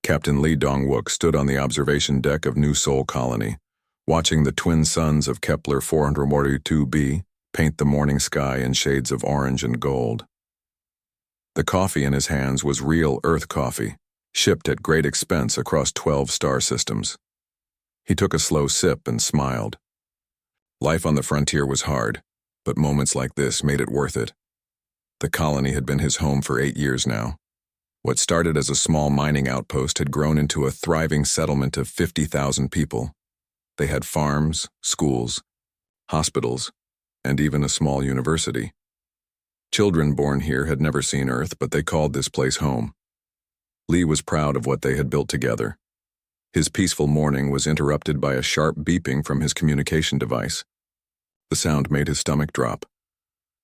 Captain Lee Dong-wook stood on the observation deck of New Seoul Colony, watching the twin suns of Kepler 442b paint the morning sky in shades of orange and gold. The coffee in his hands was real Earth coffee, shipped at great expense across 12 star systems. He took a slow sip and smiled. Life on the frontier was hard, but moments like this made it worth it. The colony had been his home for 8 years now. What started as a small mining outpost had grown into a thriving settlement of 50,000 people. They had farms, schools, hospitals, and even a small university. Children born here had never seen Earth, but they called this place home. Lee was proud of what they had built together. His peaceful morning was interrupted by a sharp beeping from his communication device. The sound made his stomach drop.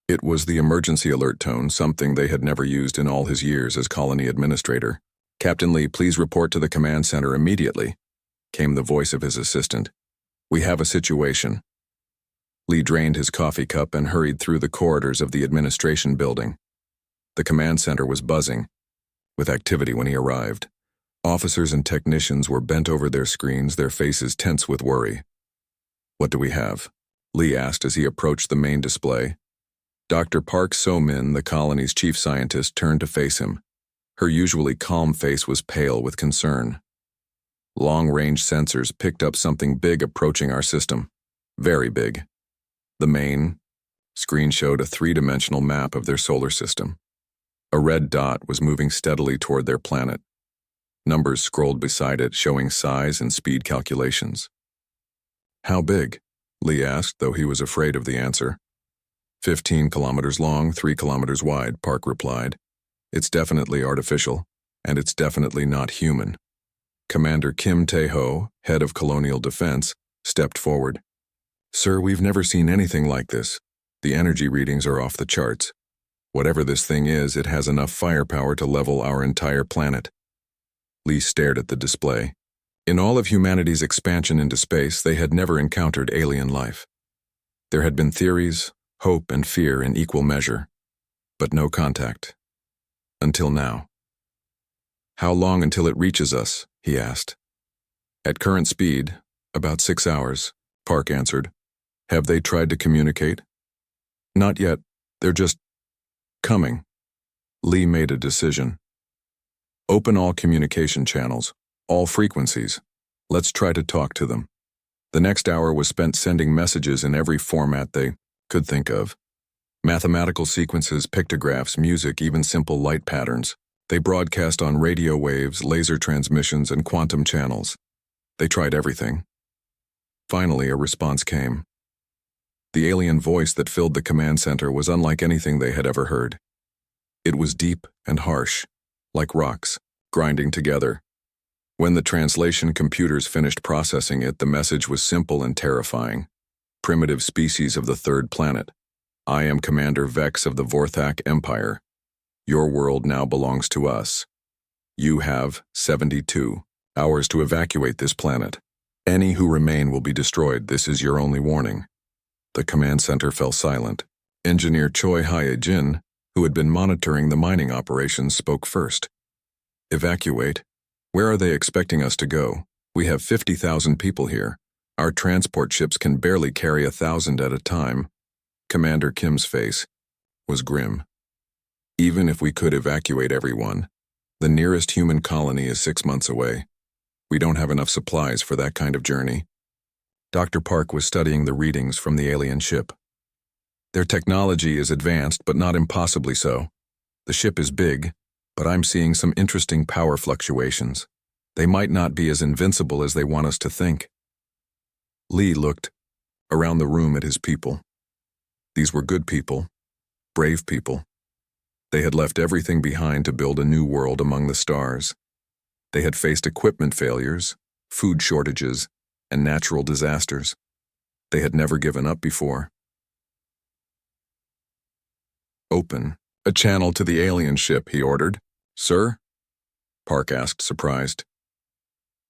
It was the emergency alert tone, something they had never used in all his years as colony administrator. "Captain Lee, please report to the command center immediately," came the voice of his assistant. "We have a situation." Lee drained his coffee cup and hurried through the corridors of the administration building. The command center was buzzing with activity when he arrived. Officers and technicians were bent over their screens, their faces tense with worry. "What do we have?" Lee asked as he approached the main display. Dr. Park So-min, the colony's chief scientist, turned to face him. Her usually calm face was pale with concern. "Long-range sensors picked up something big approaching our system. Very big." The main screen showed a three-dimensional map of their solar system. A red dot was moving steadily toward their planet. Numbers scrolled beside it, showing size and speed calculations. "How big?" Lee asked, though he was afraid of the answer. 15 kilometers long, 3 kilometers wide, Park replied. "It's definitely artificial, and it's definitely not human." Commander Kim Tae-ho, head of Colonial Defense, stepped forward. "Sir, we've never seen anything like this. The energy readings are off the charts. Whatever this thing is, it has enough firepower to level our entire planet." Lee stared at the display. In all of humanity's expansion into space, they had never encountered alien life. There had been theories, hope, and fear in equal measure, but no contact. Until now. "How long until it reaches us?" he asked. "At current speed, about 6 hours, Park answered. "Have they tried to communicate?" "Not yet. They're just coming." Lee made a decision. "Open all communication channels, all frequencies. Let's try to talk to them." The next hour was spent sending messages in every format they could think of. Mathematical sequences, pictographs, music, even simple light patterns. They broadcast on radio waves, laser transmissions, and quantum channels. They tried everything. Finally, a response came. The alien voice that filled the command center was unlike anything they had ever heard. It was deep and harsh, like rocks, grinding together. When the translation computers finished processing it, the message was simple and terrifying. "Primitive species of the third planet. I am Commander Vex of the Vorthak Empire. Your world now belongs to us. You have 72 hours to evacuate this planet. Any who remain will be destroyed. This is your only warning." The command center fell silent. Engineer Choi Hye-jin, who had been monitoring the mining operations, spoke first. "Evacuate? Where are they expecting us to go? We have 50,000 people here. Our transport ships can barely carry 1,000 at a time." Commander Kim's face was grim. "Even if we could evacuate everyone, the nearest human colony is 6 months away. We don't have enough supplies for that kind of journey." Dr. Park was studying the readings from the alien ship. "Their technology is advanced, but not impossibly so. The ship is big, but I'm seeing some interesting power fluctuations. They might not be as invincible as they want us to think." Lee looked around the room at his people. These were good people, brave people. They had left everything behind to build a new world among the stars. They had faced equipment failures, food shortages, and natural disasters. They had never given up before. "Open a channel to the alien ship," he ordered. "Sir?" Park asked, surprised.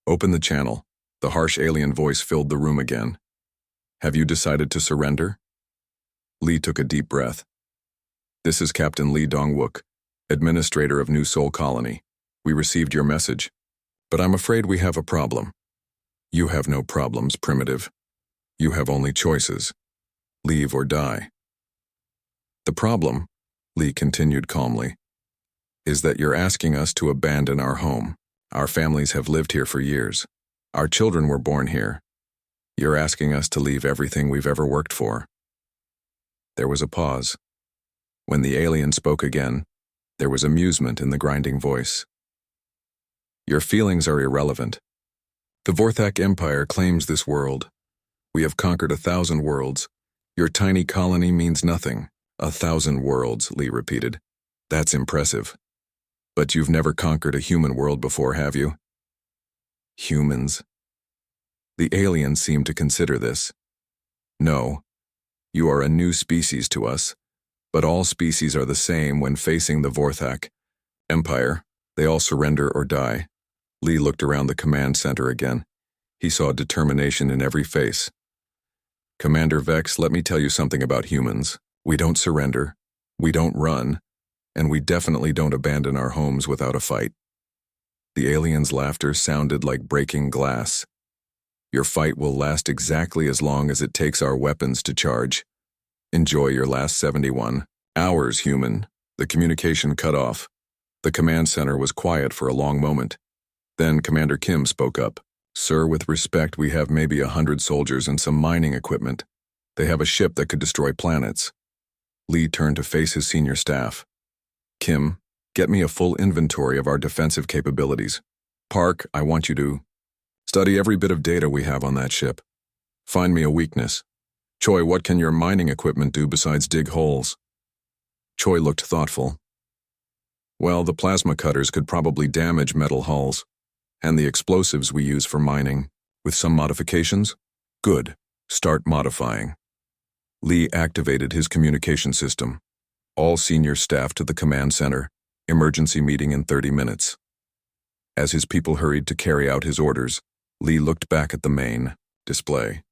"Open the channel." The harsh alien voice filled the room again. "Have you decided to surrender?" Lee took a deep breath. "This is Captain Lee Dong-wook, administrator of New Seoul Colony. We received your message. But I'm afraid we have a problem. You have no problems, Primitive. You have only choices. Leave or die. The problem, Lee continued calmly, is that you're asking us to abandon our home. Our families have lived here for years. Our children were born here. You're asking us to leave everything we've ever worked for. There was a pause. When the alien spoke again, there was amusement in the grinding voice. Your feelings are irrelevant. The Vorthak Empire claims this world. We have conquered 1,000 worlds. Your tiny colony means nothing. 1,000 worlds, Lee repeated. That's impressive. But you've never conquered a human world before, have you? Humans. The alien seemed to consider this. No. You are a new species to us, but all species are the same when facing the Vorthak Empire. They all surrender or die. Lee looked around the command center again. He saw determination in every face. Commander Vex, let me tell you something about humans. We don't surrender, we don't run, and we definitely don't abandon our homes without a fight. The alien's laughter sounded like breaking glass. Your fight will last exactly as long as it takes our weapons to charge. Enjoy your last 71 hours, human. The communication cut off. The command center was quiet for a long moment. Then Commander Kim spoke up. Sir, with respect, we have maybe 100 soldiers and some mining equipment. They have a ship that could destroy planets. Lee turned to face his senior staff. Kim, get me a full inventory of our defensive capabilities. Park, I want you to study every bit of data we have on that ship. Find me a weakness. Choi, what can your mining equipment do besides dig holes? Choi looked thoughtful. Well, the plasma cutters could probably damage metal hulls, and the explosives we use for mining, with some modifications? Good. Start modifying. Lee activated his communication system. All senior staff to the command center. Emergency meeting in 30 minutes. As his people hurried to carry out his orders, Lee looked back at the main display.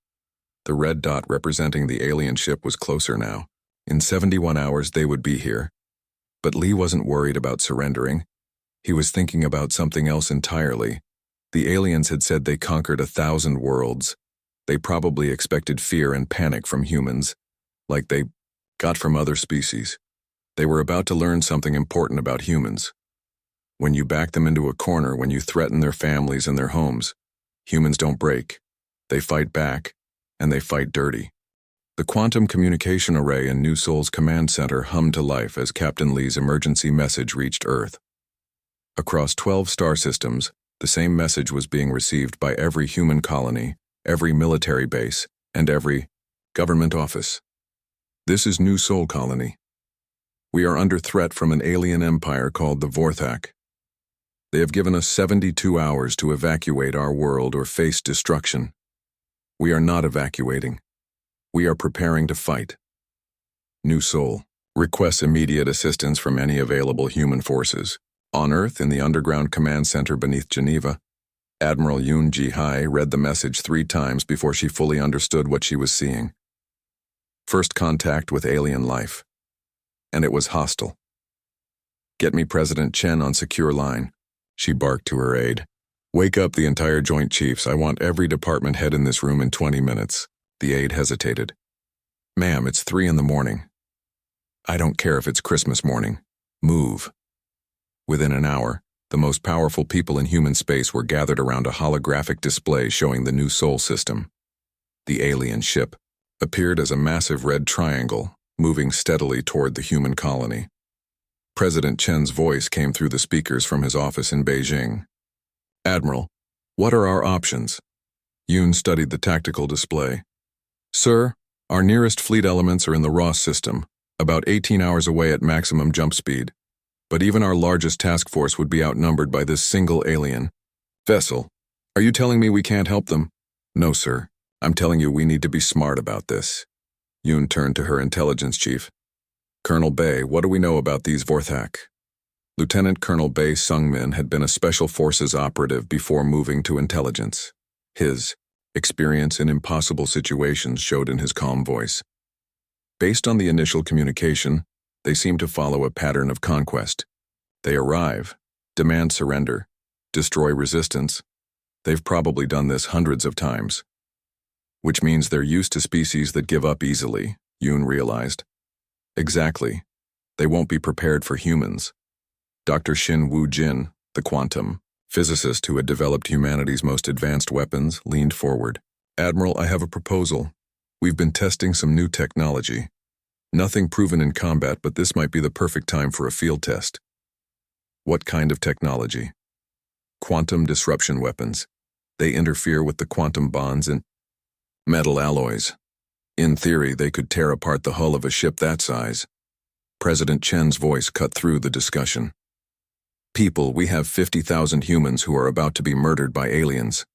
The red dot representing the alien ship was closer now. In 71 hours they would be here. But Lee wasn't worried about surrendering. He was thinking about something else entirely. The aliens had said they conquered 1,000 worlds. They probably expected fear and panic from humans, like they got from other species. They were about to learn something important about humans. When you back them into a corner, when you threaten their families and their homes, humans don't break. They fight back, and they fight dirty. The quantum communication array in New Soul's command center hummed to life as Captain Lee's emergency message reached Earth. Across 12 star systems, the same message was being received by every human colony, every military base, and every government office. This is New Soul Colony. We are under threat from an alien empire called the Vorthak. They have given us 72 hours to evacuate our world or face destruction. We are not evacuating. We are preparing to fight. New Soul requests immediate assistance from any available human forces. On Earth, in the underground command center beneath Geneva, Admiral Yoon Ji-hai read the message 3 times before she fully understood what she was seeing. First contact with alien life. And it was hostile. Get me President Chen on secure line, she barked to her aide. Wake up the entire Joint Chiefs. I want every department head in this room in 20 minutes. The aide hesitated. Ma'am, it's 3 in the morning. I don't care if it's Christmas morning. Move. Within an hour, the most powerful people in human space were gathered around a holographic display showing the New Soul system. The alien ship appeared as a massive red triangle, moving steadily toward the human colony. President Chen's voice came through the speakers from his office in Beijing. Admiral, what are our options? Yoon studied the tactical display. Sir, our nearest fleet elements are in the Ross system, about 18 hours away at maximum jump speed. But even our largest task force would be outnumbered by this single alien. Vessel, are you telling me we can't help them? No, sir. I'm telling you we need to be smart about this. Yoon turned to her intelligence chief. Colonel Bei, what do we know about these Vorthak? Lieutenant Colonel Bei Sungmin had been a special forces operative before moving to intelligence. His experience in impossible situations showed in his calm voice. Based on the initial communication, they seem to follow a pattern of conquest. They arrive, demand surrender, destroy resistance. They've probably done this hundreds of times. Which means they're used to species that give up easily, Yoon realized. Exactly. They won't be prepared for humans. Dr. Shin Woo-jin, the quantum physicist who had developed humanity's most advanced weapons, leaned forward. Admiral, I have a proposal. We've been testing some new technology. Nothing proven in combat, but this might be the perfect time for a field test. What kind of technology? Quantum disruption weapons. They interfere with the quantum bonds in metal alloys. In theory, they could tear apart the hull of a ship that size. President Chen's voice cut through the discussion. People, we have 50,000 humans who are about to be murdered by aliens.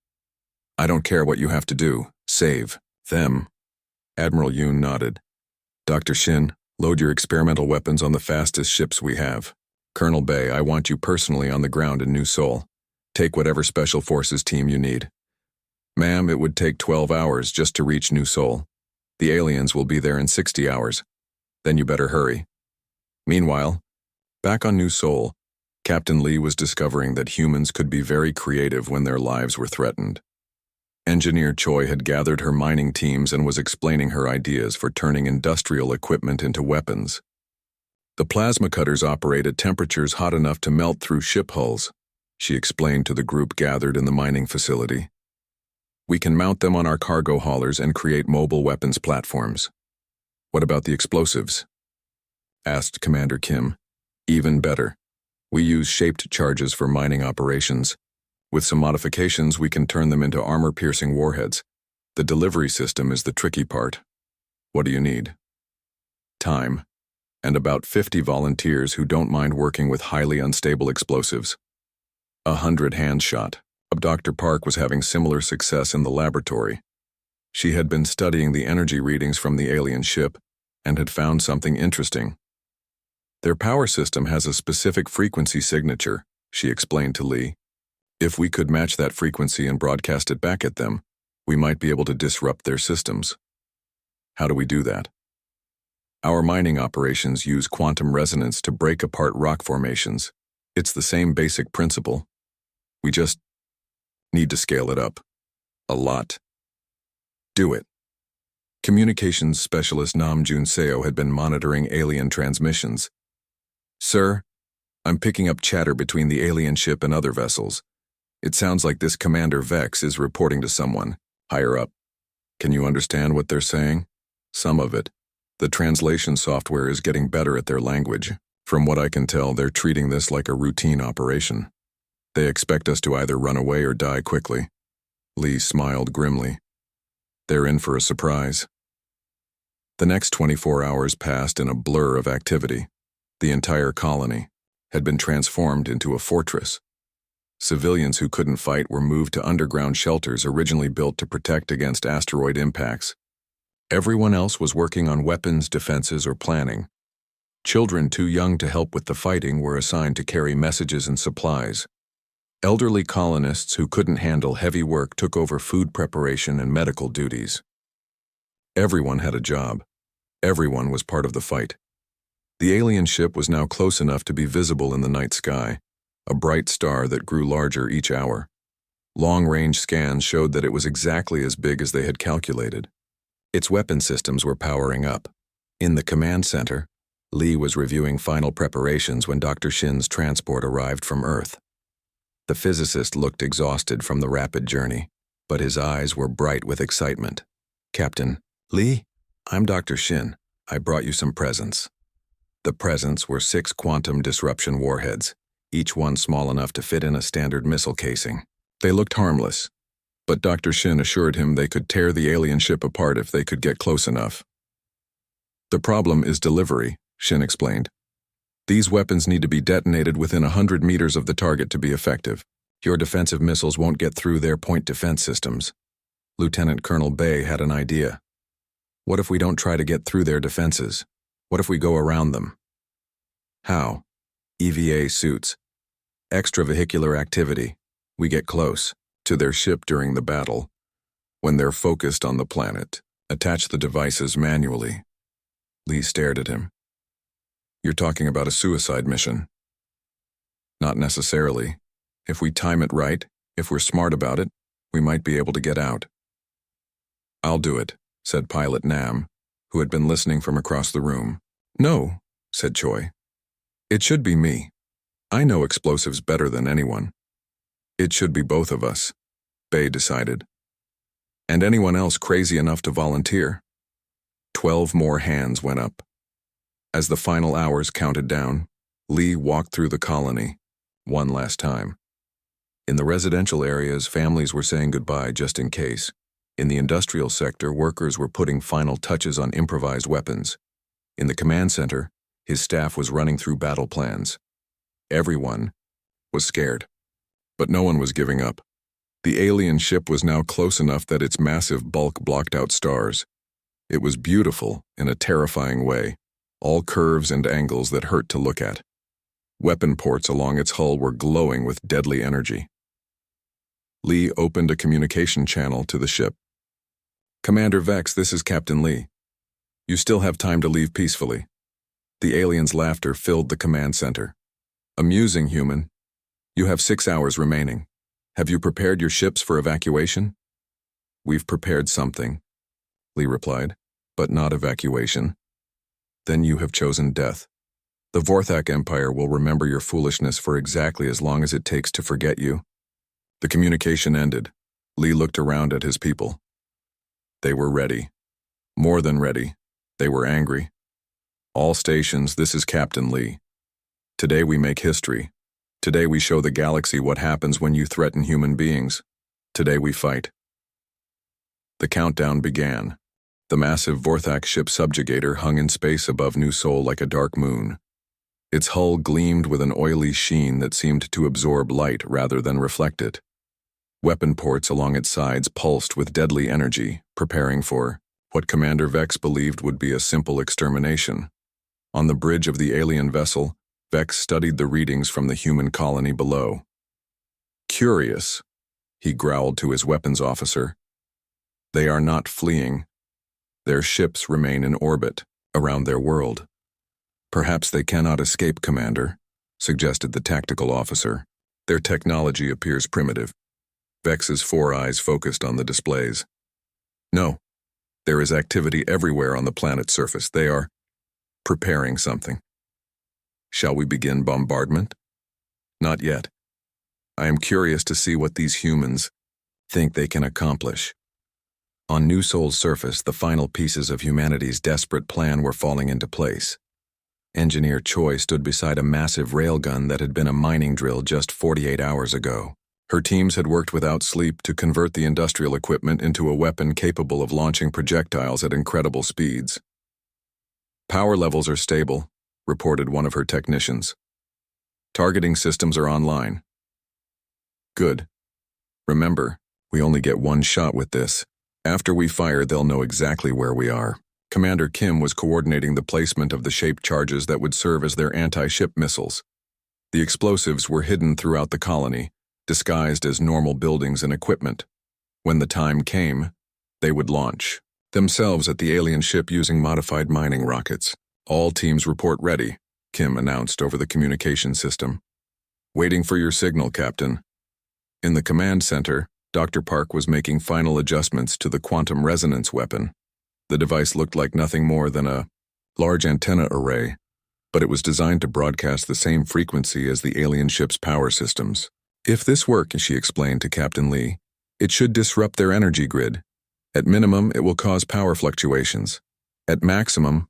I don't care what you have to do. Save them. Admiral Yoon nodded. Dr. Shin, load your experimental weapons on the fastest ships we have. Colonel Bay, I want you personally on the ground in New Seoul. Take whatever special forces team you need. Ma'am, it would take 12 hours just to reach New Seoul. The aliens will be there in 60 hours. Then you better hurry. Meanwhile, back on New Seoul, Captain Lee was discovering that humans could be very creative when their lives were threatened. Engineer Choi had gathered her mining teams and was explaining her ideas for turning industrial equipment into weapons. The plasma cutters operate at temperatures hot enough to melt through ship hulls, she explained to the group gathered in the mining facility. We can mount them on our cargo haulers and create mobile weapons platforms. What about the explosives? Asked Commander Kim. Even better. We use shaped charges for mining operations. With some modifications, we can turn them into armor-piercing warheads. The delivery system is the tricky part. What do you need? Time. And about 50 volunteers who don't mind working with highly unstable explosives. 100 hands shot. Dr. Park was having similar success in the laboratory. She had been studying the energy readings from the alien ship and had found something interesting. Their power system has a specific frequency signature, she explained to Lee. If we could match that frequency and broadcast it back at them, we might be able to disrupt their systems. How do we do that? Our mining operations use quantum resonance to break apart rock formations. It's the same basic principle. We just need to scale it up. A lot. Do it. Communications specialist Nam Jun Seo had been monitoring alien transmissions. Sir, I'm picking up chatter between the alien ship and other vessels. It sounds like this Commander Vex is reporting to someone, higher up. Can you understand what they're saying? Some of it. The translation software is getting better at their language. From what I can tell, they're treating this like a routine operation. They expect us to either run away or die quickly. Lee smiled grimly. They're in for a surprise. The next 24 hours passed in a blur of activity. The entire colony had been transformed into a fortress. Civilians who couldn't fight were moved to underground shelters originally built to protect against asteroid impacts. Everyone else was working on weapons, defenses, or planning. Children too young to help with the fighting were assigned to carry messages and supplies. Elderly colonists who couldn't handle heavy work took over food preparation and medical duties. Everyone had a job. Everyone was part of the fight. The alien ship was now close enough to be visible in the night sky, a bright star that grew larger each hour. Long-range scans showed that it was exactly as big as they had calculated. Its weapon systems were powering up. In the command center, Lee was reviewing final preparations when Dr. Shin's transport arrived from Earth. The physicist looked exhausted from the rapid journey, but his eyes were bright with excitement. Captain, Lee, I'm Dr. Shin. I brought you some presents. The presents were 6 quantum disruption warheads, each one small enough to fit in a standard missile casing. They looked harmless, but Dr. Shin assured him they could tear the alien ship apart if they could get close enough. The problem is delivery, Shin explained. These weapons need to be detonated within 100 meters of the target to be effective. Your defensive missiles won't get through their point defense systems. Lieutenant Colonel Bay had an idea. What if we don't try to get through their defenses? What if we go around them? How? EVA suits. Extravehicular activity. We get close to their ship during the battle. When they're focused on the planet, attach the devices manually. Lee stared at him. You're talking about a suicide mission. Not necessarily. If we time it right, if we're smart about it, we might be able to get out. I'll do it, said Pilot Nam, who had been listening from across the room. No, said Choi. It should be me. I know explosives better than anyone. It should be both of us, Bay decided. And anyone else crazy enough to volunteer? 12 more hands went up. As the final hours counted down, Lee walked through the colony, one last time. In the residential areas, families were saying goodbye just in case. In the industrial sector, workers were putting final touches on improvised weapons. In the command center, his staff was running through battle plans. Everyone was scared, but no one was giving up. The alien ship was now close enough that its massive bulk blocked out stars. It was beautiful in a terrifying way, all curves and angles that hurt to look at. Weapon ports along its hull were glowing with deadly energy. Lee opened a communication channel to the ship. Commander Vex, this is Captain Lee. You still have time to leave peacefully. The alien's laughter filled the command center. Amusing, human. You have 6 hours remaining. Have you prepared your ships for evacuation? We've prepared something, Lee replied, but not evacuation. Then you have chosen death. The Vorthak Empire will remember your foolishness for exactly as long as it takes to forget you. The communication ended. Lee looked around at his people. They were ready. More than ready. They were angry. All stations, this is Captain Lee. Today we make history. Today we show the galaxy what happens when you threaten human beings. Today we fight. The countdown began. The massive Vorthak ship subjugator hung in space above New Sol like a dark moon. Its hull gleamed with an oily sheen that seemed to absorb light rather than reflect it. Weapon ports along its sides pulsed with deadly energy, preparing for what Commander Vex believed would be a simple extermination. On the bridge of the alien vessel, Vex studied the readings from the human colony below. Curious, he growled to his weapons officer. They are not fleeing. Their ships remain in orbit, around their world. Perhaps they cannot escape, Commander, suggested the tactical officer. Their technology appears primitive. Vex's 4 eyes focused on the displays. No, there is activity everywhere on the planet's surface. They are preparing something. Shall we begin bombardment? Not yet. I am curious to see what these humans think they can accomplish. On New Sol's surface, the final pieces of humanity's desperate plan were falling into place. Engineer Choi stood beside a massive railgun that had been a mining drill just 48 hours ago. Her teams had worked without sleep to convert the industrial equipment into a weapon capable of launching projectiles at incredible speeds. Power levels are stable, reported one of her technicians. Targeting systems are online. Good. Remember, we only get one shot with this. After we fire, they'll know exactly where we are. Commander Kim was coordinating the placement of the shaped charges that would serve as their anti-ship missiles. The explosives were hidden throughout the colony, disguised as normal buildings and equipment. When the time came, they would launch themselves at the alien ship using modified mining rockets. All teams report ready, Kim announced over the communication system. Waiting for your signal, Captain. In the command center, Dr. Park was making final adjustments to the quantum resonance weapon. The device looked like nothing more than a large antenna array, but it was designed to broadcast the same frequency as the alien ship's power systems. If this works, she explained to Captain Lee, it should disrupt their energy grid. At minimum, it will cause power fluctuations. At maximum,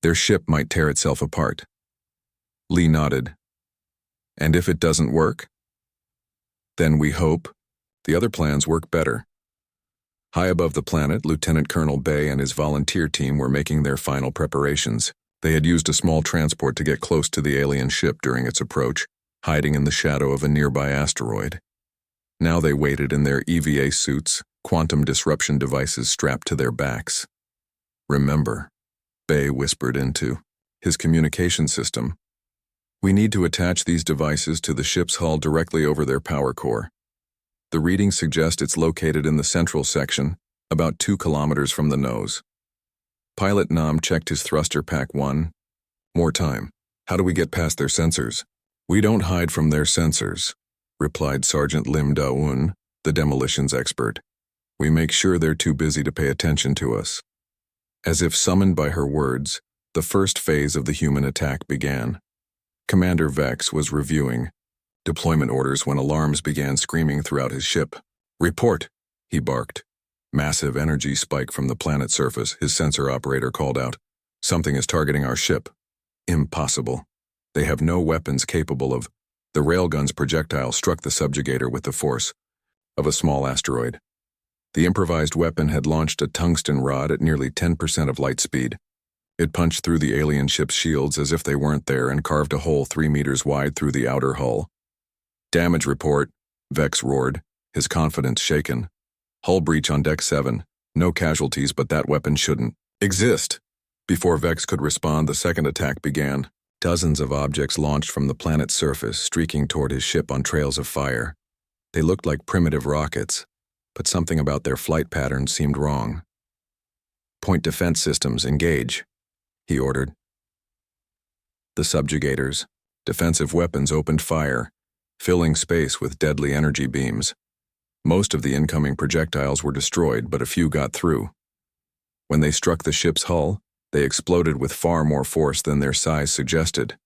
their ship might tear itself apart. Lee nodded. And if it doesn't work? Then we hope the other plans work better. High above the planet, Lieutenant Colonel Bay and his volunteer team were making their final preparations. They had used a small transport to get close to the alien ship during its approach, hiding in the shadow of a nearby asteroid. Now they waited in their EVA suits, quantum disruption devices strapped to their backs. Remember, Bay whispered into his communication system, we need to attach these devices to the ship's hull directly over their power core. The readings suggest it's located in the central section, about 2 kilometers from the nose. Pilot Nam checked his thruster pack 1. More time. How do we get past their sensors? "We don't hide from their sensors," replied Sergeant Lim Da-un, the demolitions expert. "We make sure they're too busy to pay attention to us." As if summoned by her words, the first phase of the human attack began. Commander Vex was reviewing deployment orders when alarms began screaming throughout his ship. "Report," he barked. Massive energy spike from the planet's surface, his sensor operator called out. "Something is targeting our ship." "Impossible. They have no weapons capable of—" The railgun's projectile struck the subjugator with the force of a small asteroid. The improvised weapon had launched a tungsten rod at nearly 10% of light speed. It punched through the alien ship's shields as if they weren't there and carved a hole 3 meters wide through the outer hull. "Damage report," Vex roared, his confidence shaken. "Hull breach on Deck 7. No casualties, but that weapon shouldn't exist." Before Vex could respond, the second attack began. Dozens of objects launched from the planet's surface, streaking toward his ship on trails of fire. They looked like primitive rockets, but something about their flight patterns seemed wrong. "Point defense systems, engage," he ordered. The subjugators, defensive weapons, opened fire, filling space with deadly energy beams. Most of the incoming projectiles were destroyed, but a few got through. When they struck the ship's hull, they exploded with far more force than their size suggested.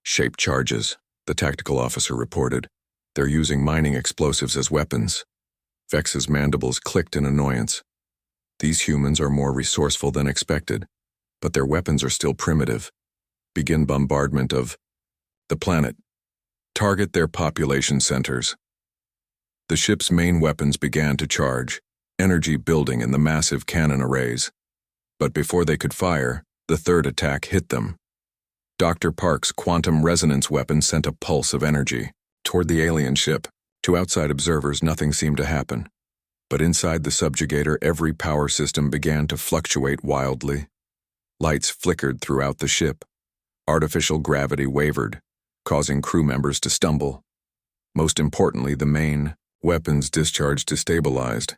"Shape charges," the tactical officer reported. "They're using mining explosives as weapons." Vex's mandibles clicked in annoyance. These humans are more resourceful than expected, but their weapons are still primitive. Begin bombardment of the planet. Target their population centers. The ship's main weapons began to charge, energy building in the massive cannon arrays. But before they could fire, the third attack hit them. Dr. Park's quantum resonance weapon sent a pulse of energy toward the alien ship. To outside observers, nothing seemed to happen. But inside the subjugator, every power system began to fluctuate wildly. Lights flickered throughout the ship. Artificial gravity wavered, causing crew members to stumble. Most importantly, the main weapons discharge destabilized,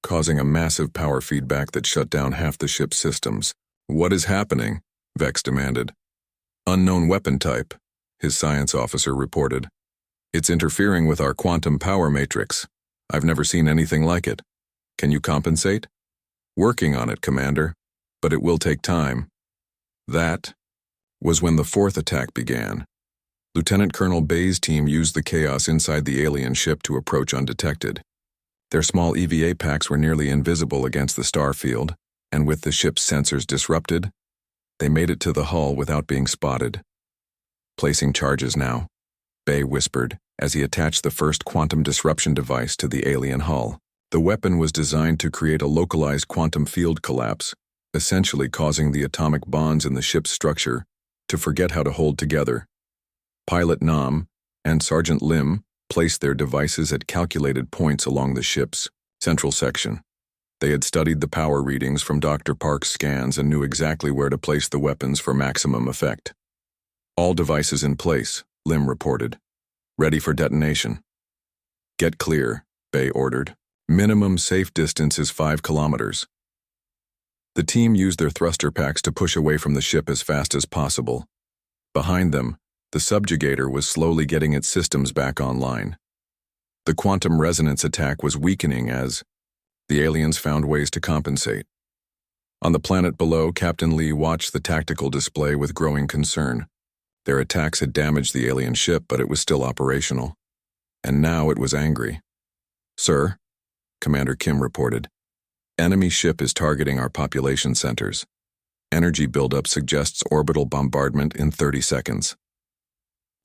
causing a massive power feedback that shut down half the ship's systems. "What is happening?" Vex demanded. "Unknown weapon type," his science officer reported. "It's interfering with our quantum power matrix. I've never seen anything like it. Can you compensate?" "Working on it, Commander, but it will take time." That was when the fourth attack began. Lieutenant Colonel Bay's team used the chaos inside the alien ship to approach undetected. Their small EVA packs were nearly invisible against the star field, and with the ship's sensors disrupted, they made it to the hull without being spotted. "Placing charges now," Bay whispered as he attached the first quantum disruption device to the alien hull. The weapon was designed to create a localized quantum field collapse, essentially causing the atomic bonds in the ship's structure to forget how to hold together. Pilot Nam and Sergeant Lim placed their devices at calculated points along the ship's central section. They had studied the power readings from Dr. Park's scans and knew exactly where to place the weapons for maximum effect. "All devices in place," Lim reported. "Ready for detonation." "Get clear," Bay ordered. "Minimum safe distance is 5 kilometers." The team used their thruster packs to push away from the ship as fast as possible. Behind them, the subjugator was slowly getting its systems back online. The quantum resonance attack was weakening as the aliens found ways to compensate. On the planet below, Captain Lee watched the tactical display with growing concern. Their attacks had damaged the alien ship, but it was still operational. And now it was angry. "Sir," Commander Kim reported, "enemy ship is targeting our population centers. Energy buildup suggests orbital bombardment in 30 seconds.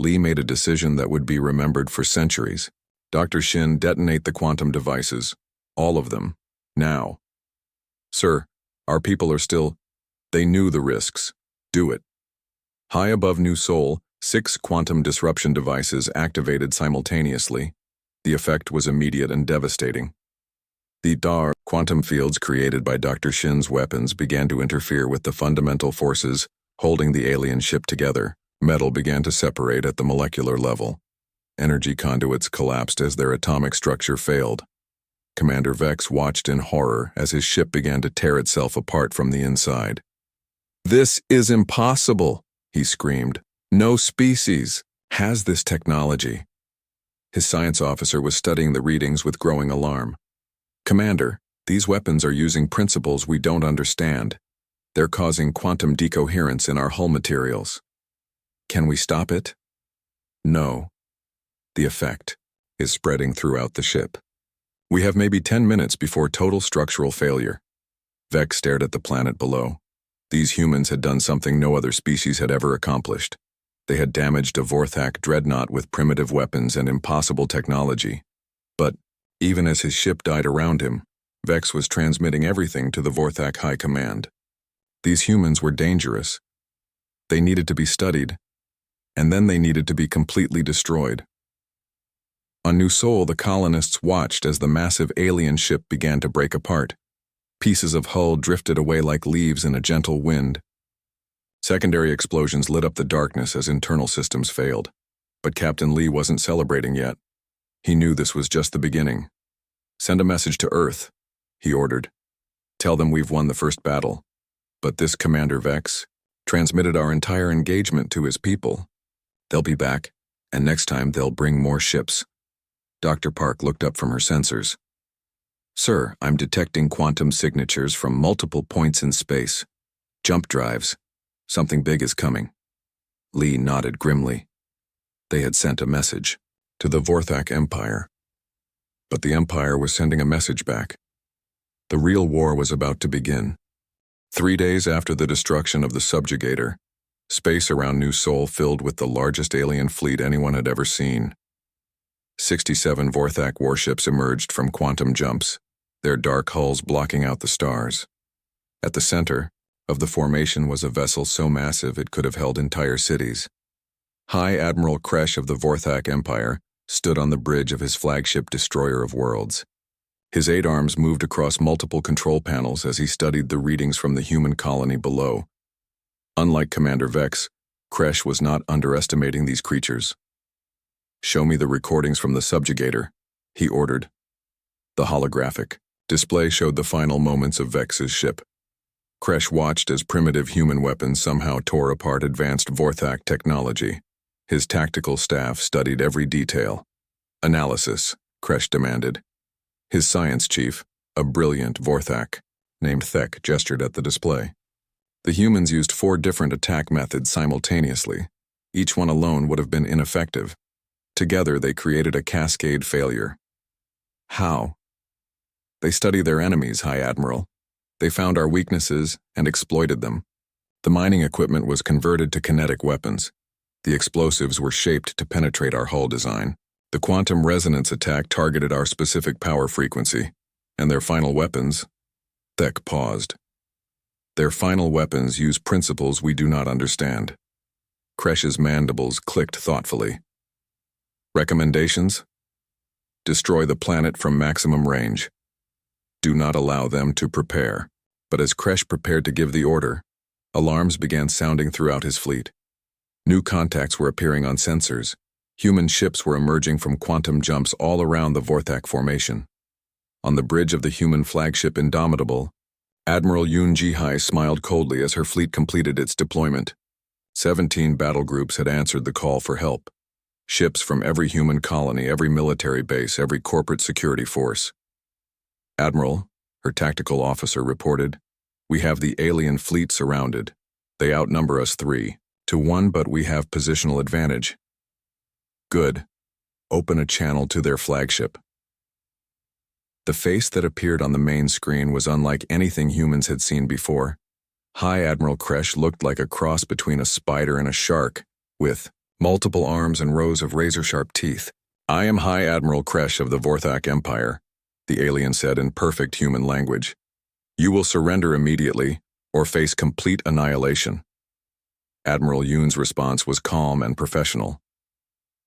Lee made a decision that would be remembered for centuries. Dr. Shin, detonate the quantum devices. All of them. Now." "Sir, our people are still—" They knew the risks. "Do it." High above New Seoul, 6 quantum disruption devices activated simultaneously. The effect was immediate and devastating. The quantum fields created by Dr. Shin's weapons began to interfere with the fundamental forces holding the alien ship together. Metal began to separate at the molecular level. Energy conduits collapsed as their atomic structure failed. Commander Vex watched in horror as his ship began to tear itself apart from the inside. "This is impossible," he screamed. "No species." has this technology. His science officer was studying the readings with growing alarm. Commander, these weapons are using principles we don't understand. They're causing quantum decoherence in our hull materials. Can we stop it? No. The effect is spreading throughout the ship. We have maybe 10 minutes before total structural failure. Vex stared at the planet below. These humans had done something no other species had ever accomplished. They had damaged a Vorthak dreadnought with primitive weapons and impossible technology. But, even as his ship died around him, Vex was transmitting everything to the Vorthak High Command. These humans were dangerous. They needed to be studied, and then they needed to be completely destroyed. On New Sol, the colonists watched as the massive alien ship began to break apart. Pieces of hull drifted away like leaves in a gentle wind. Secondary explosions lit up the darkness as internal systems failed. But Captain Lee wasn't celebrating yet. He knew this was just the beginning. "Send a message to Earth," he ordered. "Tell them we've won the first battle." But this Commander Vex transmitted our entire engagement to his people. They'll be back, and next time they'll bring more ships. Dr. Park looked up from her sensors. "Sir, I'm detecting quantum signatures from multiple points in space. Jump drives. Something big is coming." Lee nodded grimly. They had sent a message to the Vorthak Empire. But the Empire was sending a message back. The real war was about to begin. 3 days after the destruction of the subjugator, space around New Sol filled with the largest alien fleet anyone had ever seen. 67 Vorthak warships emerged from quantum jumps, their dark hulls blocking out the stars. At the center of the formation was a vessel so massive it could have held entire cities. High Admiral Kresh of the Vorthak Empire stood on the bridge of his flagship destroyer of worlds. His 8 arms moved across multiple control panels as he studied the readings from the human colony below. Unlike Commander Vex, Kresh was not underestimating these creatures. "Show me the recordings from the subjugator," he ordered. The holographic display showed the final moments of Vex's ship. Kresh watched as primitive human weapons somehow tore apart advanced Vorthak technology. His tactical staff studied every detail. "Analysis," Kresh demanded. His science chief, a brilliant Vorthak named Thek, gestured at the display. The humans used 4 different attack methods simultaneously. Each one alone would have been ineffective. Together, they created a cascade failure. How? "They study their enemies, High Admiral. They found our weaknesses and exploited them. The mining equipment was converted to kinetic weapons. The explosives were shaped to penetrate our hull design. The quantum resonance attack targeted our specific power frequency, and their final weapons..." Thek paused. "Their final weapons use principles we do not understand." Kresh's mandibles clicked thoughtfully. "Recommendations? Destroy the planet from maximum range. Do not allow them to prepare." But as Kresh prepared to give the order, alarms began sounding throughout his fleet. New contacts were appearing on sensors. Human ships were emerging from quantum jumps all around the Vorthak formation. On the bridge of the human flagship Indomitable, Admiral Yoon Jihai smiled coldly as her fleet completed its deployment. 17 battle groups had answered the call for help. Ships from every human colony, every military base, every corporate security force. "Admiral," her tactical officer reported, "we have the alien fleet surrounded. They outnumber us 3-1, but we have positional advantage." "Good. Open a channel to their flagship." The face that appeared on the main screen was unlike anything humans had seen before. High Admiral Kresh looked like a cross between a spider and a shark, with multiple arms and rows of razor-sharp teeth. "I am High Admiral Kresh of the Vorthak Empire," the alien said in perfect human language. "You will surrender immediately, or face complete annihilation." Admiral Yoon's response was calm and professional.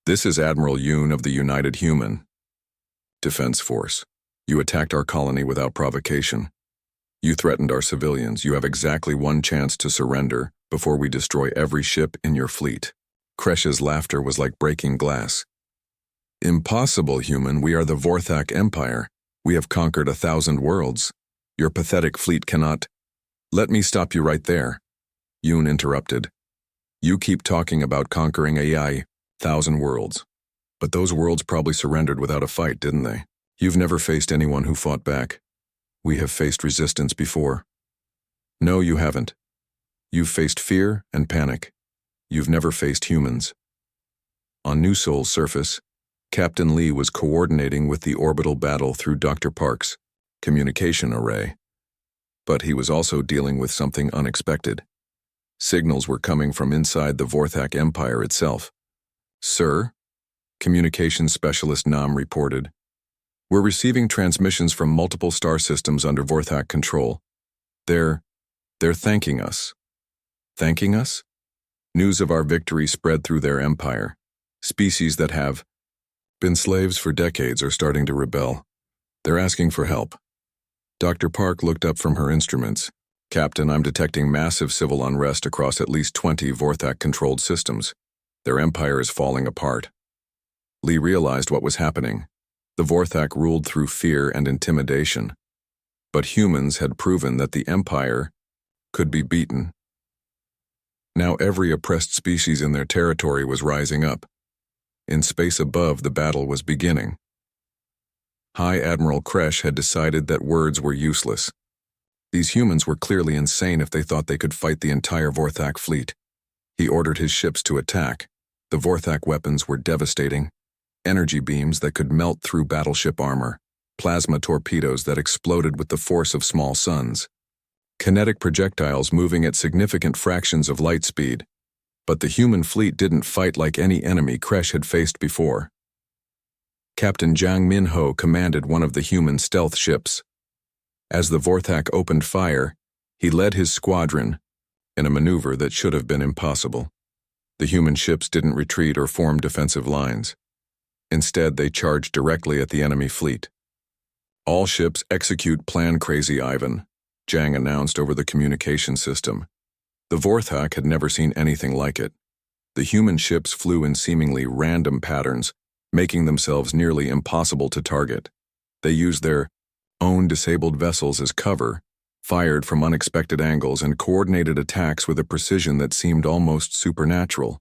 "This is Admiral Yoon of the United Human Defense Force. You attacked our colony without provocation. You threatened our civilians. You have exactly 1 chance to surrender before we destroy every ship in your fleet." Kresh's laughter was like breaking glass. "Impossible, human. We are the Vorthak Empire. We have conquered 1,000 worlds. Your pathetic fleet cannot..." "Let me stop you right there," Yoon interrupted. "You keep talking about conquering AI 1,000 worlds. But those worlds probably surrendered without a fight, didn't they? You've never faced anyone who fought back. We have faced resistance before. No, you haven't. You've faced fear and panic. You've never faced humans. On New Sol's surface, Captain Lee was coordinating with the orbital battle through Dr. Park's communication array. But he was also dealing with something unexpected. Signals were coming from inside the Vorthak Empire itself. "Sir," communications specialist Nam reported, "we're receiving transmissions from multiple star systems under Vorthak control. They're thanking us." Thanking us? News of our victory spread through their empire. Species that have been slaves for decades are starting to rebel. They're asking for help. Dr. Park looked up from her instruments. "Captain, I'm detecting massive civil unrest across at least 20 Vorthak-controlled systems. Their empire is falling apart." Lee realized what was happening. The Vorthak ruled through fear and intimidation. But humans had proven that the empire could be beaten. Now every oppressed species in their territory was rising up. In space above, the battle was beginning. High Admiral Kresh had decided that words were useless. These humans were clearly insane if they thought they could fight the entire Vorthak fleet. He ordered his ships to attack. The Vorthak weapons were devastating. Energy beams that could melt through battleship armor. Plasma torpedoes that exploded with the force of small suns. Kinetic projectiles moving at significant fractions of light speed. But the human fleet didn't fight like any enemy Kresh had faced before. Captain Jiang Minho commanded one of the human stealth ships. As the Vorthak opened fire, he led his squadron in a maneuver that should have been impossible. The human ships didn't retreat or form defensive lines. Instead, they charged directly at the enemy fleet. "All ships execute Plan Crazy Ivan," Jiang announced over the communication system. The Vorthak had never seen anything like it. The human ships flew in seemingly random patterns, making themselves nearly impossible to target. They used their own disabled vessels as cover, fired from unexpected angles, and coordinated attacks with a precision that seemed almost supernatural.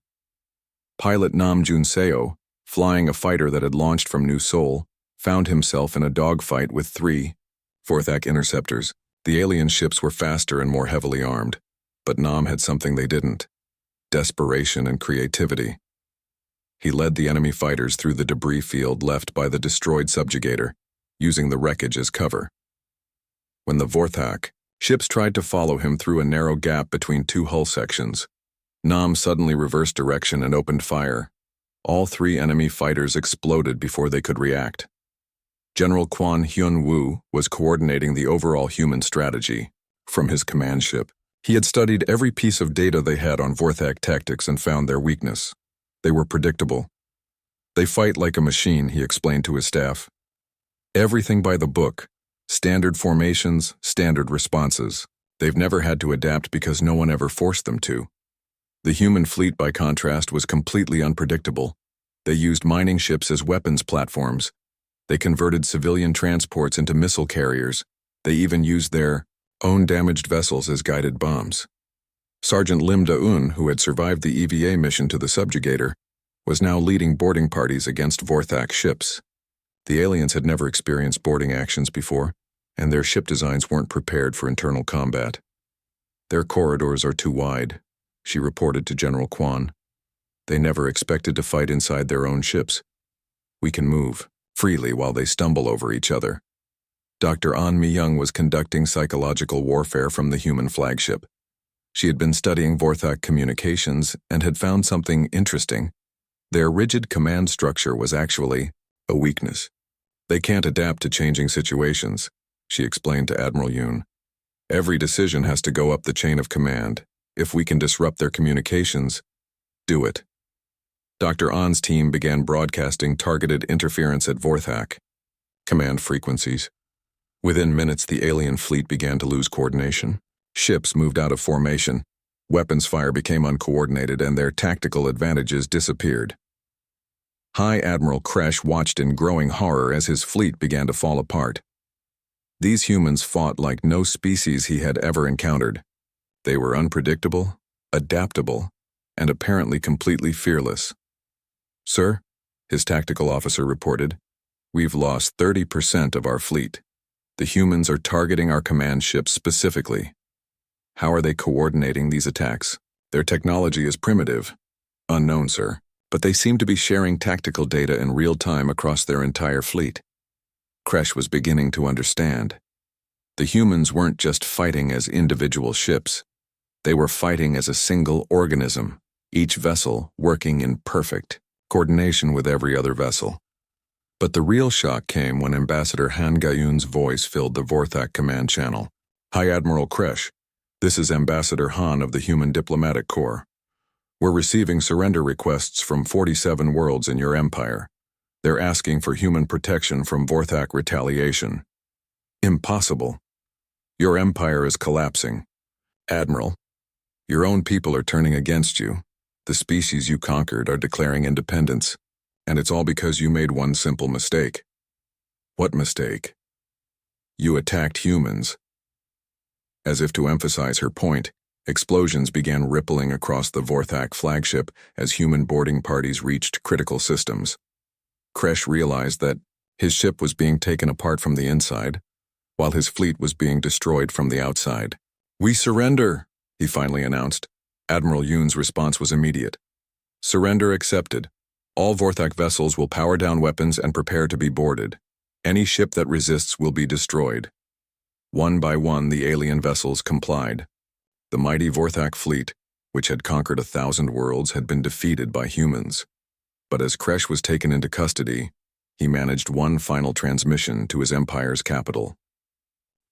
Pilot Nam Junseo, flying a fighter that had launched from New Sol, found himself in a dogfight with 3 Vorthak interceptors. The alien ships were faster and more heavily armed, but Nam had something they didn't: desperation and creativity. He led the enemy fighters through the debris field left by the destroyed subjugator, using the wreckage as cover. When the Vorthak ships tried to follow him through a narrow gap between 2 hull sections, Nam suddenly reversed direction and opened fire. All 3 enemy fighters exploded before they could react. General Quan Hyun-woo was coordinating the overall human strategy. From his command ship, he had studied every piece of data they had on Vorthak tactics and found their weakness. They were predictable. "They fight like a machine," he explained to his staff. "Everything by the book. Standard formations, standard responses. They've never had to adapt because no one ever forced them to." The human fleet, by contrast, was completely unpredictable. They used mining ships as weapons platforms. They converted civilian transports into missile carriers. They even used their own damaged vessels as guided bombs. Sergeant Lim Da-un, who had survived the EVA mission to the subjugator, was now leading boarding parties against Vorthak ships. The aliens had never experienced boarding actions before, and their ship designs weren't prepared for internal combat. "Their corridors are too wide," she reported to General Quan. "They never expected to fight inside their own ships. We can move freely while they stumble over each other." Dr. An Mi-young was conducting psychological warfare from the human flagship. She had been studying Vorthak communications and had found something interesting. Their rigid command structure was actually a weakness. "They can't adapt to changing situations," she explained to Admiral Yoon. "Every decision has to go up the chain of command. If we can disrupt their communications, do it." Dr. An's team began broadcasting targeted interference at Vorthak command frequencies. Within minutes, the alien fleet began to lose coordination. Ships moved out of formation. Weapons fire became uncoordinated, and their tactical advantages disappeared. High Admiral Kresh watched in growing horror as his fleet began to fall apart. These humans fought like no species he had ever encountered. They were unpredictable, adaptable, and apparently completely fearless. Sir, his tactical officer reported, we've lost 30% of our fleet. The humans are targeting our command ships specifically. How are they coordinating these attacks? Their technology is primitive. Unknown, sir, but they seem to be sharing tactical data in real time across their entire fleet. Kresh was beginning to understand. The humans weren't just fighting as individual ships. They were fighting as a single organism, each vessel working in perfect coordination with every other vessel. But the real shock came when Ambassador Han Gayun's voice filled the Vorthak command channel. Hi, Admiral Kresh. This is Ambassador Han of the Human Diplomatic Corps. We're receiving surrender requests from 47 worlds in your empire. They're asking for human protection from Vorthak retaliation. Impossible. Your empire is collapsing. Admiral, your own people are turning against you. The species you conquered are declaring independence, and it's all because you made one simple mistake. What mistake? You attacked humans. As if to emphasize her point, explosions began rippling across the Vorthak flagship as human boarding parties reached critical systems. Kresh realized that his ship was being taken apart from the inside, while his fleet was being destroyed from the outside. We surrender, he finally announced. Admiral Yoon's response was immediate. Surrender accepted. All Vorthak vessels will power down weapons and prepare to be boarded. Any ship that resists will be destroyed. One by one, the alien vessels complied. The mighty Vorthak fleet, which had conquered 1,000 worlds, had been defeated by humans. But as Kresh was taken into custody, he managed one final transmission to his empire's capital.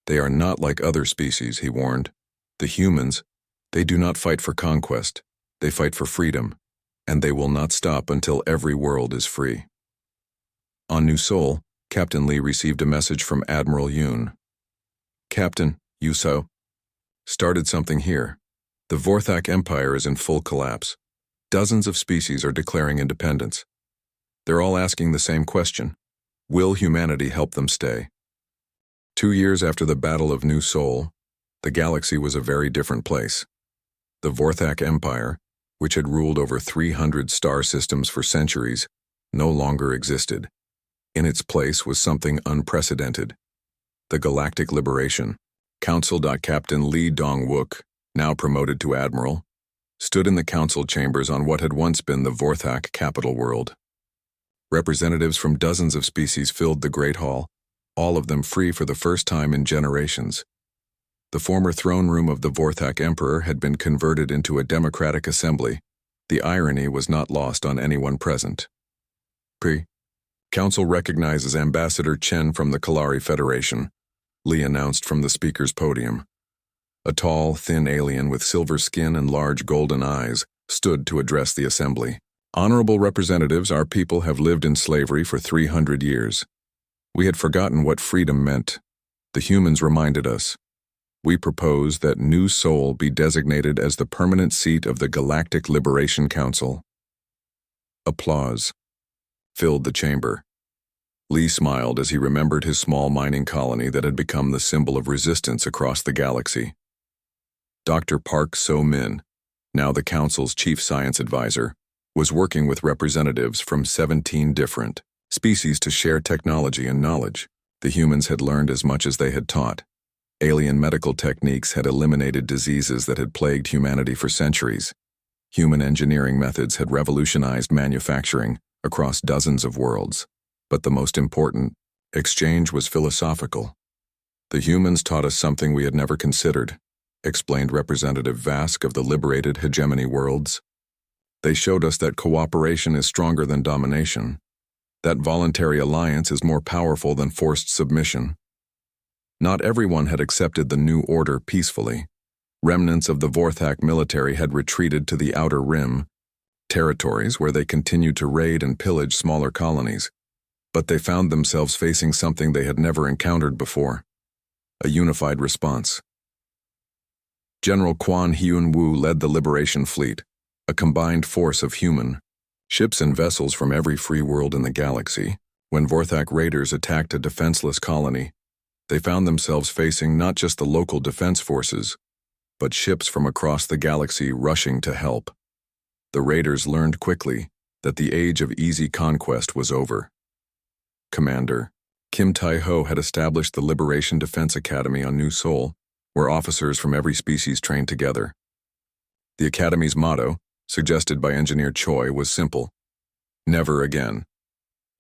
They are not like other species, he warned. The humans, they do not fight for conquest, they fight for freedom, and they will not stop until every world is free. On New Seoul, Captain Lee received a message from Admiral Yoon. Captain, Yuso, started something here. The Vorthak Empire is in full collapse. Dozens of species are declaring independence. They're all asking the same question. Will humanity help them stay? 2 years after the Battle of New Seoul, the galaxy was a very different place. The Vorthak Empire, which had ruled over 300 star systems for centuries, no longer existed. In its place was something unprecedented. The Galactic Liberation Council. Captain Lee Dong-wook, now promoted to admiral, stood in the council chambers on what had once been the Vorthak capital world. Representatives from dozens of species filled the Great Hall, all of them free for the first time in generations. The former throne room of the Vorthak Emperor had been converted into a democratic assembly. The irony was not lost on anyone present. Council recognizes Ambassador Chen from the Kalari Federation, Lee announced from the speaker's podium. A tall, thin alien with silver skin and large golden eyes stood to address the assembly. Honorable representatives, our people have lived in slavery for 300 years. We had forgotten what freedom meant. The humans reminded us. We propose that New Seoul be designated as the permanent seat of the Galactic Liberation Council. Applause filled the chamber. Lee smiled as he remembered his small mining colony that had become the symbol of resistance across the galaxy. Dr. Park So-min, now the Council's chief science advisor, was working with representatives from 17 different species to share technology and knowledge. The humans had learned as much as they had taught. Alien medical techniques had eliminated diseases that had plagued humanity for centuries. Human engineering methods had revolutionized manufacturing across dozens of worlds. But the most important exchange was philosophical. The humans taught us something we had never considered, explained Representative Vask of the liberated hegemony worlds. They showed us that cooperation is stronger than domination, that voluntary alliance is more powerful than forced submission. Not everyone had accepted the new order peacefully. Remnants of the Vorthak military had retreated to the Outer Rim, territories where they continued to raid and pillage smaller colonies. But they found themselves facing something they had never encountered before: a unified response. General Quan Hyun-woo led the Liberation Fleet, a combined force of human ships and vessels from every free world in the galaxy. When Vorthak raiders attacked a defenseless colony, they found themselves facing not just the local defense forces, but ships from across the galaxy rushing to help. The raiders learned quickly that the age of easy conquest was over. Commander Kim Tai-ho had established the Liberation Defense Academy on New Seoul, where officers from every species trained together. The Academy's motto, suggested by Engineer Choi, was simple: never again.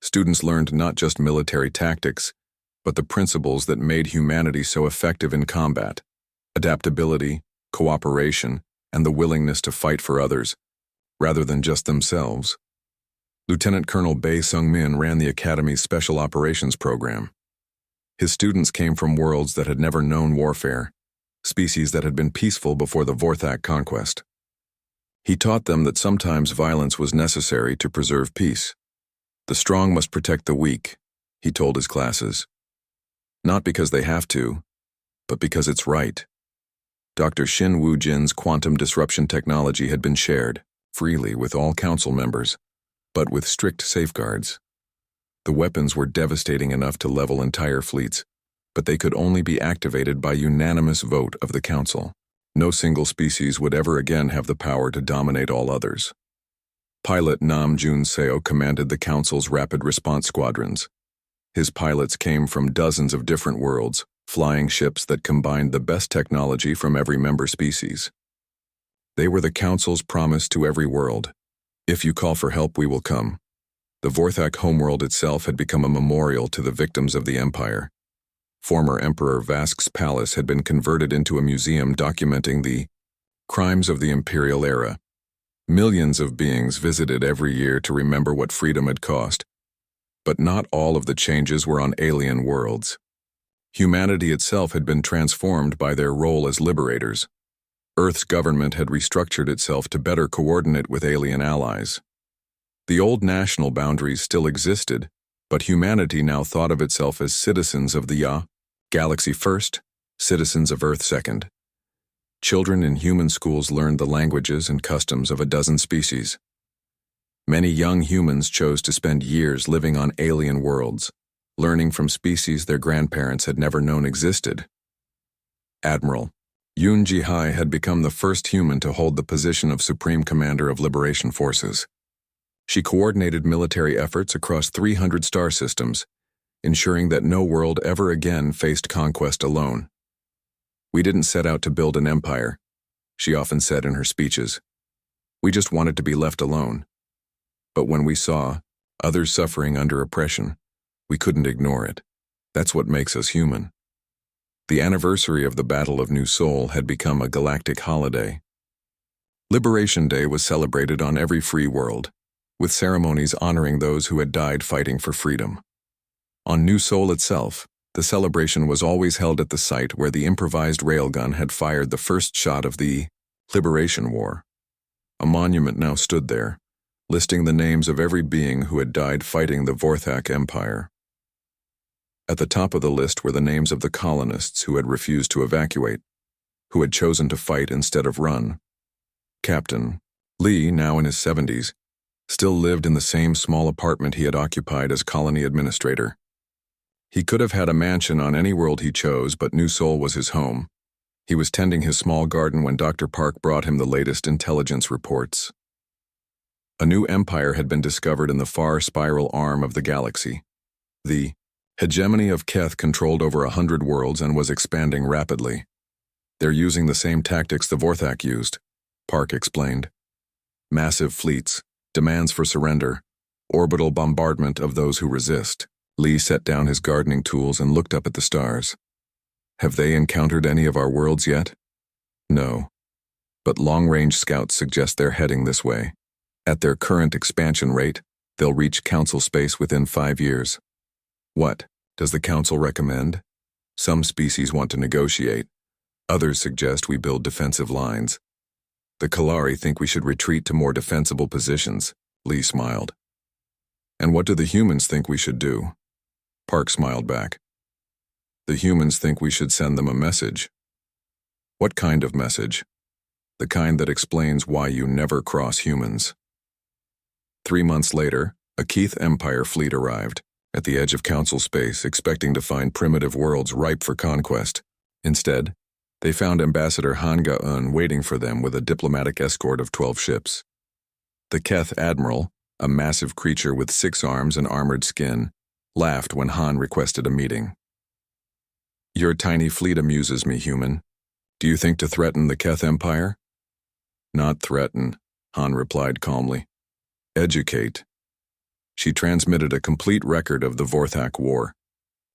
Students learned not just military tactics, but the principles that made humanity so effective in combat: adaptability, cooperation, and the willingness to fight for others, rather than just themselves. Lieutenant Colonel Bae Sung-min ran the Academy's Special Operations Program. His students came from worlds that had never known warfare, species that had been peaceful before the Vorthak conquest. He taught them that sometimes violence was necessary to preserve peace. The strong must protect the weak, he told his classes. Not because they have to, but because it's right. Dr. Shin Woo-jin's quantum disruption technology had been shared, freely with all council members, but with strict safeguards. The weapons were devastating enough to level entire fleets, but they could only be activated by unanimous vote of the council. No single species would ever again have the power to dominate all others. Pilot Nam Jun-seo commanded the council's rapid response squadrons. His pilots came from dozens of different worlds, flying ships that combined the best technology from every member species. They were the council's promise to every world: if you call for help, we will come. The Vorthak homeworld itself had become a memorial to the victims of the Empire. Former Emperor Vask's palace had been converted into a museum documenting the crimes of the imperial era. Millions of beings visited every year to remember what freedom had cost. But not all of the changes were on alien worlds. Humanity itself had been transformed by their role as liberators. Earth's government had restructured itself to better coordinate with alien allies. The old national boundaries still existed, but humanity now thought of itself as citizens of the Galaxy first, citizens of Earth second. Children in human schools learned the languages and customs of a dozen species. Many young humans chose to spend years living on alien worlds, learning from species their grandparents had never known existed. Admiral Yoon Ji-hai had become the first human to hold the position of Supreme Commander of Liberation Forces. She coordinated military efforts across 300 star systems, ensuring that no world ever again faced conquest alone. "We didn't set out to build an empire," she often said in her speeches. "We just wanted to be left alone. But when we saw others suffering under oppression, we couldn't ignore it. That's what makes us human." The anniversary of the Battle of New Seoul had become a galactic holiday. Liberation Day was celebrated on every free world, with ceremonies honoring those who had died fighting for freedom. On New Seoul itself, the celebration was always held at the site where the improvised railgun had fired the first shot of the Liberation War. A monument now stood there, listing the names of every being who had died fighting the Vorthak Empire. At the top of the list were the names of the colonists who had refused to evacuate, who had chosen to fight instead of run. Captain Lee, now in his 70s, still lived in the same small apartment he had occupied as colony administrator. He could have had a mansion on any world he chose, but New Seoul was his home. He was tending his small garden when Dr. Park brought him the latest intelligence reports. A new empire had been discovered in the far spiral arm of the galaxy. The hegemony of Keth controlled over 100 worlds and was expanding rapidly. "They're using the same tactics the Vorthak used," Park explained. "Massive fleets, demands for surrender, orbital bombardment of those who resist." Lee set down his gardening tools and looked up at the stars. "Have they encountered any of our worlds yet?" "No. But long-range scouts suggest they're heading this way. At their current expansion rate, they'll reach Council space within 5 years. What does the Council recommend? Some species want to negotiate. Others suggest we build defensive lines. The Kalari think we should retreat to more defensible positions," Lee smiled. "And what do the humans think we should do?" Park smiled back. "The humans think we should send them a message." "What kind of message?" "The kind that explains why you never cross humans." 3 months later, a Keith Empire fleet arrived, at the edge of Council space, expecting to find primitive worlds ripe for conquest. Instead, they found Ambassador Han Ga-eun waiting for them with a diplomatic escort of 12 ships. The Keth admiral, a massive creature with 6 arms and armored skin, laughed when Han requested a meeting. "Your tiny fleet amuses me, human. Do you think to threaten the Keth Empire?" "Not threaten," Han replied calmly. "Educate." She transmitted a complete record of the HFY War,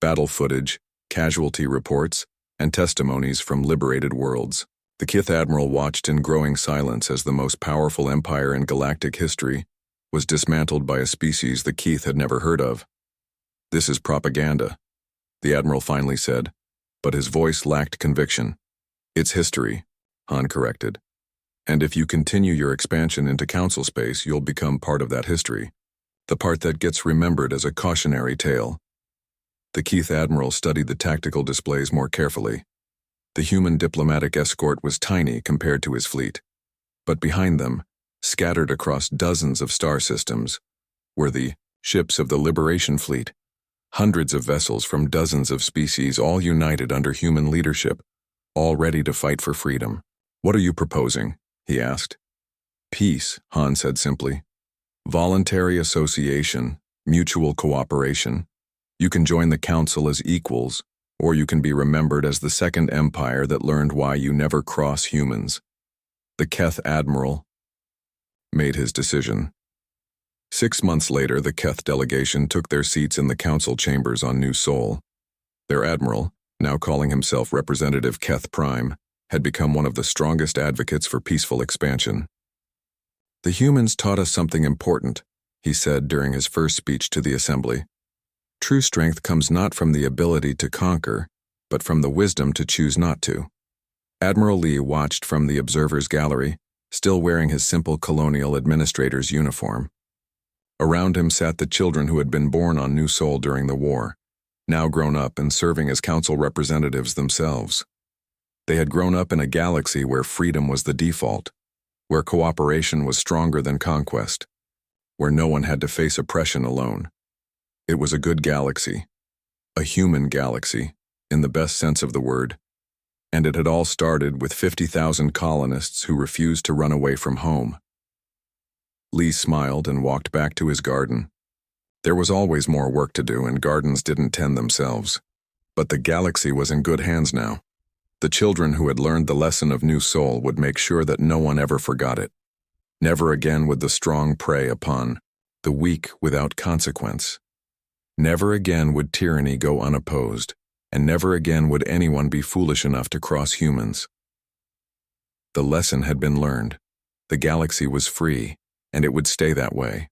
battle footage, casualty reports, and testimonies from liberated worlds. The Kith Admiral watched in growing silence as the most powerful empire in galactic history was dismantled by a species the Kith had never heard of. "This is propaganda," the Admiral finally said, but his voice lacked conviction. "It's history," Han corrected. "And if you continue your expansion into council space, you'll become part of that history, the part that gets remembered as a cautionary tale." The Kith Admiral studied the tactical displays more carefully. The human diplomatic escort was tiny compared to his fleet, but behind them, scattered across dozens of star systems, were the ships of the Liberation Fleet, hundreds of vessels from dozens of species all united under human leadership, all ready to fight for freedom. "What are you proposing?" he asked. "Peace," Han said simply. "Voluntary association, mutual cooperation. You can join the council as equals, or you can be remembered as the second empire that learned why you never cross humans." The Keth Admiral made his decision. 6 months later, the Keth delegation took their seats in the council chambers on New Sol. Their admiral, now calling himself Representative Keth Prime, had become one of the strongest advocates for peaceful expansion. "The humans taught us something important," he said during his first speech to the assembly. "True strength comes not from the ability to conquer, but from the wisdom to choose not to." Admiral Lee watched from the observer's gallery, still wearing his simple colonial administrator's uniform. Around him sat the children who had been born on New Sol during the war, now grown up and serving as council representatives themselves. They had grown up in a galaxy where freedom was the default, where cooperation was stronger than conquest, where no one had to face oppression alone. It was a good galaxy, a human galaxy, in the best sense of the word, and it had all started with 50,000 colonists who refused to run away from home. Lee smiled and walked back to his garden. There was always more work to do, and gardens didn't tend themselves. But the galaxy was in good hands now. The children who had learned the lesson of New Sol would make sure that no one ever forgot it. Never again would the strong prey upon the weak without consequence. Never again would tyranny go unopposed, and never again would anyone be foolish enough to cross humans. The lesson had been learned. The galaxy was free, and it would stay that way.